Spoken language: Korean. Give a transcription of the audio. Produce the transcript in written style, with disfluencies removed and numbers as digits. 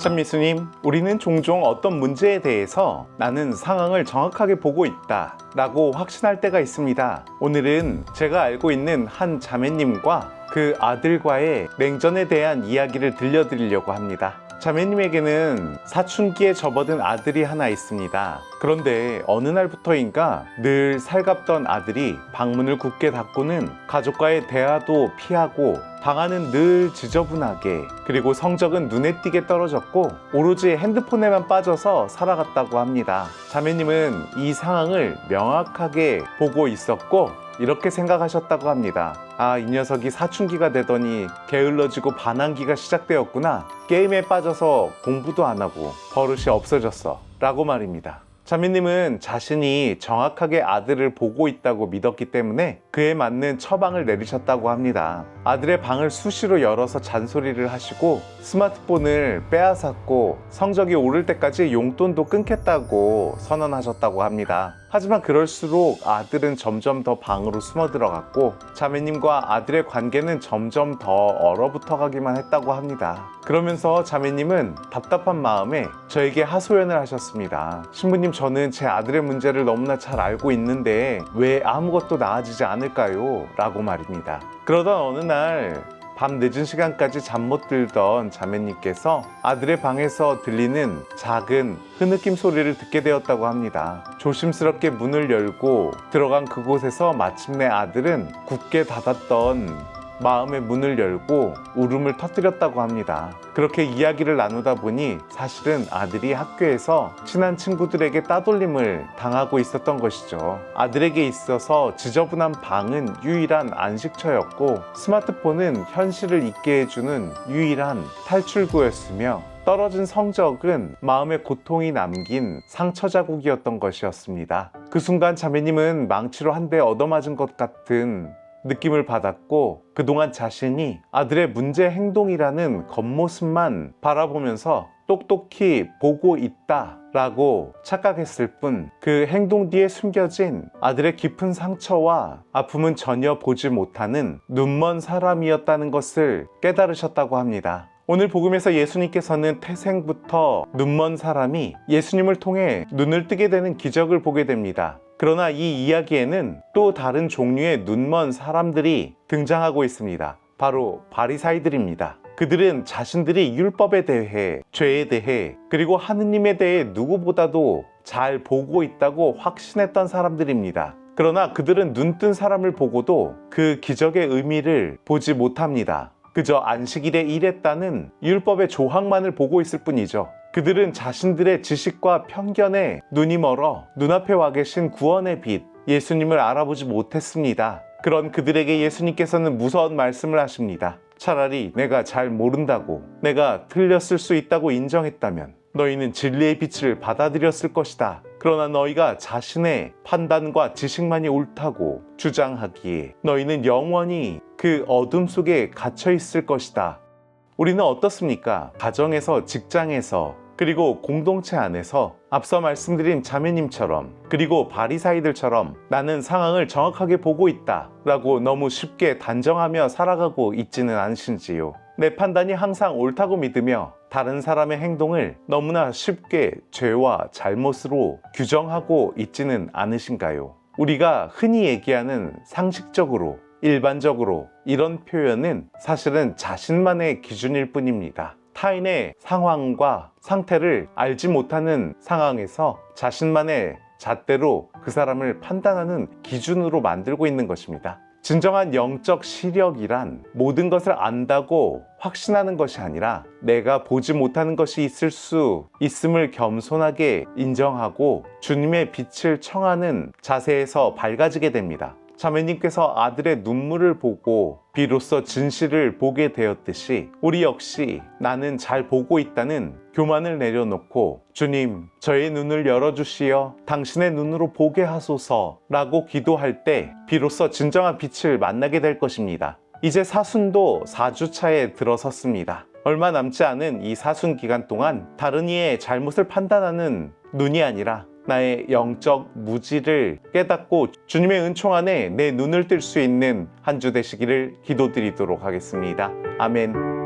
참 예수님, 우리는 종종 어떤 문제에 대해서 나는 상황을 정확하게 보고 있다 라고 확신할 때가 있습니다. 오늘은 제가 알고 있는 한 자매님과 그 아들과의 맹전에 대한 이야기를 들려드리려고 합니다. 자매님에게는 사춘기에 접어든 아들이 하나 있습니다. 그런데 어느 날부터인가 늘 살갑던 아들이 방문을 굳게 닫고는 가족과의 대화도 피하고 방안은 늘 지저분하게, 그리고 성적은 눈에 띄게 떨어졌고 오로지 핸드폰에만 빠져서 살아갔다고 합니다. 자매님은 이 상황을 명확하게 보고 있었고 이렇게 생각하셨다고 합니다. 아, 이 녀석이 사춘기가 되더니 게을러지고 반항기가 시작되었구나. 게임에 빠져서 공부도 안 하고 버릇이 없어졌어 라고 말입니다. 자매님은 자신이 정확하게 아들을 보고 있다고 믿었기 때문에 그에 맞는 처방을 내리셨다고 합니다. 아들의 방을 수시로 열어서 잔소리를 하시고 스마트폰을 빼앗았고 성적이 오를 때까지 용돈도 끊겠다고 선언하셨다고 합니다. 하지만 그럴수록 아들은 점점 더 방으로 숨어 들어갔고 자매님과 아들의 관계는 점점 더 얼어붙어 가기만 했다고 합니다. 그러면서 자매님은 답답한 마음에 저에게 하소연을 하셨습니다. 신부님, 저는 제 아들의 문제를 너무나 잘 알고 있는데 왜 아무것도 나아지지 않을까요? 라고 말입니다. 그러던 어느 날 밤 늦은 시간까지 잠 못 들던 자매님께서 아들의 방에서 들리는 작은 흐느낌 소리를 듣게 되었다고 합니다. 조심스럽게 문을 열고 들어간 그곳에서 마침내 아들은 굳게 닫았던 마음의 문을 열고 울음을 터뜨렸다고 합니다. 그렇게 이야기를 나누다 보니 사실은 아들이 학교에서 친한 친구들에게 따돌림을 당하고 있었던 것이죠. 아들에게 있어서 지저분한 방은 유일한 안식처였고 스마트폰은 현실을 잊게 해주는 유일한 탈출구였으며 떨어진 성적은 마음의 고통이 남긴 상처 자국이었던 것이었습니다. 그 순간 자매님은 망치로 한 대 얻어맞은 것 같은 느낌을 받았고 그동안 자신이 아들의 문제 행동이라는 겉모습만 바라보면서 똑똑히 보고 있다 라고 착각했을 뿐 그 행동 뒤에 숨겨진 아들의 깊은 상처와 아픔은 전혀 보지 못하는 눈먼 사람이었다는 것을 깨달으셨다고 합니다. 오늘 복음에서 예수님께서는 태생부터 눈먼 사람이 예수님을 통해 눈을 뜨게 되는 기적을 보게 됩니다. 그러나 이 이야기에는 또 다른 종류의 눈먼 사람들이 등장하고 있습니다. 바로 바리사이들입니다. 그들은 자신들이 율법에 대해, 죄에 대해, 그리고 하느님에 대해 누구보다도 잘 보고 있다고 확신했던 사람들입니다. 그러나 그들은 눈뜬 사람을 보고도 그 기적의 의미를 보지 못합니다. 그저 안식일에 일했다는 율법의 조항만을 보고 있을 뿐이죠. 그들은 자신들의 지식과 편견에 눈이 멀어 눈앞에 와 계신 구원의 빛, 예수님을 알아보지 못했습니다. 그런 그들에게 예수님께서는 무서운 말씀을 하십니다. 차라리 내가 잘 모른다고, 내가 틀렸을 수 있다고 인정했다면 너희는 진리의 빛을 받아들였을 것이다. 그러나 너희가 자신의 판단과 지식만이 옳다고 주장하기에 너희는 영원히 그 어둠 속에 갇혀 있을 것이다. 우리는 어떻습니까? 가정에서, 직장에서, 그리고 공동체 안에서 앞서 말씀드린 자매님처럼, 그리고 바리사이들처럼 나는 상황을 정확하게 보고 있다 라고 너무 쉽게 단정하며 살아가고 있지는 않으신지요? 내 판단이 항상 옳다고 믿으며 다른 사람의 행동을 너무나 쉽게 죄와 잘못으로 규정하고 있지는 않으신가요? 우리가 흔히 얘기하는 상식적으로, 일반적으로 이런 표현은 사실은 자신만의 기준일 뿐입니다. 타인의 상황과 상태를 알지 못하는 상황에서 자신만의 잣대로 그 사람을 판단하는 기준으로 만들고 있는 것입니다. 진정한 영적 시력이란 모든 것을 안다고 확신하는 것이 아니라 내가 보지 못하는 것이 있을 수 있음을 겸손하게 인정하고 주님의 빛을 청하는 자세에서 밝아지게 됩니다. 자매님께서 아들의 눈물을 보고 비로소 진실을 보게 되었듯이 우리 역시 나는 잘 보고 있다는 교만을 내려놓고 주님, 저의 눈을 열어주시어 당신의 눈으로 보게 하소서 라고 기도할 때 비로소 진정한 빛을 만나게 될 것입니다. 이제 사순도 4주차에 들어섰습니다. 얼마 남지 않은 이 사순 기간 동안 다른 이의 잘못을 판단하는 눈이 아니라 나의 영적 무지를 깨닫고 주님의 은총 안에 내 눈을 뜰 수 있는 한 주 되시기를 기도드리도록 하겠습니다. 아멘.